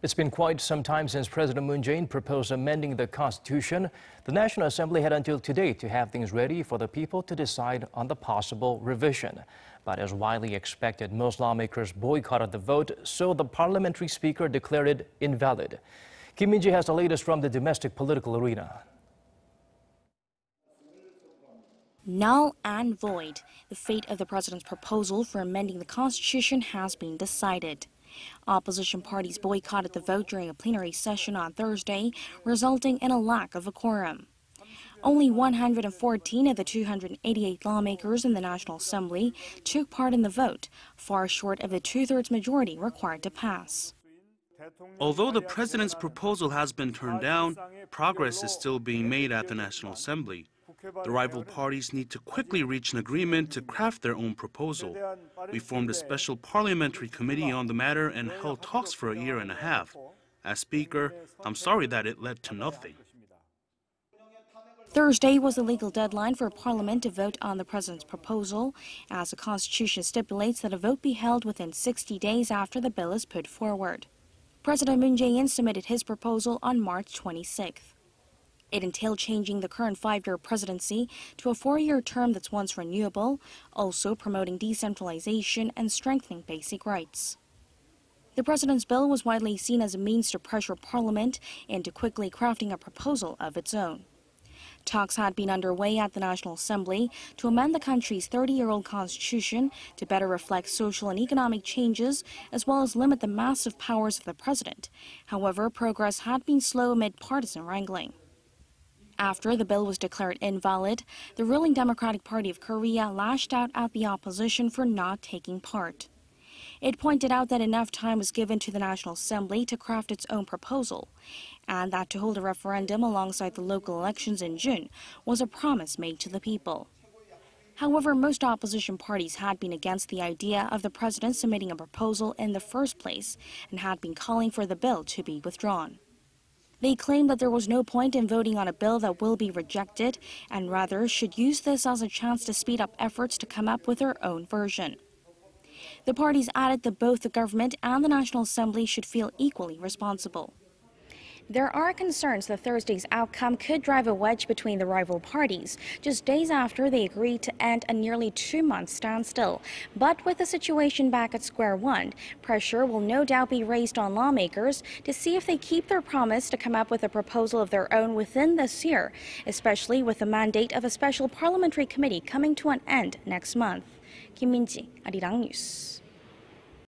It's been quite some time since President Moon Jae-in proposed amending the Constitution. The National Assembly had until today to have things ready for the people to decide on the possible revision. But as widely expected, most lawmakers boycotted the vote, so the parliamentary speaker declared it invalid. Kim Min-ji has the latest from the domestic political arena. Null and void. The fate of the president's proposal for amending the Constitution has been decided. Opposition parties boycotted the vote during a plenary session on Thursday, resulting in a lack of a quorum. Only 114 of the 288 lawmakers in the National Assembly took part in the vote, far short of the two-thirds majority required to pass. Although the president's proposal has been turned down, progress is still being made at the National Assembly. The rival parties need to quickly reach an agreement to craft their own proposal. We formed a special parliamentary committee on the matter and held talks for a year and a half. As Speaker, I'm sorry that it led to nothing. Thursday was the legal deadline for Parliament to vote on the president's proposal, as the Constitution stipulates that a vote be held within 60 days after the bill is put forward. President Moon Jae-in submitted his proposal on March 26th. It entailed changing the current 5-year presidency to a 4-year term that's once renewable, also promoting decentralization and strengthening basic rights. The president's bill was widely seen as a means to pressure Parliament into quickly crafting a proposal of its own. Talks had been underway at the National Assembly to amend the country's 30-year-old constitution to better reflect social and economic changes, as well as limit the massive powers of the president. However, progress had been slow amid partisan wrangling. After the bill was declared invalid, the ruling Democratic Party of Korea lashed out at the opposition for not taking part. It pointed out that enough time was given to the National Assembly to craft its own proposal, and that to hold a referendum alongside the local elections in June was a promise made to the people. However, most opposition parties had been against the idea of the president submitting a proposal in the first place and had been calling for the bill to be withdrawn. They claimed that there was no point in voting on a bill that will be rejected, and rather should use this as a chance to speed up efforts to come up with their own version. The parties added that both the government and the National Assembly should feel equally responsible. There are concerns that Thursday's outcome could drive a wedge between the rival parties, just days after they agreed to end a nearly 2-month standstill. But with the situation back at square one, pressure will no doubt be raised on lawmakers to see if they keep their promise to come up with a proposal of their own within this year, especially with the mandate of a special parliamentary committee coming to an end next month. Kim Min-ji, Arirang News.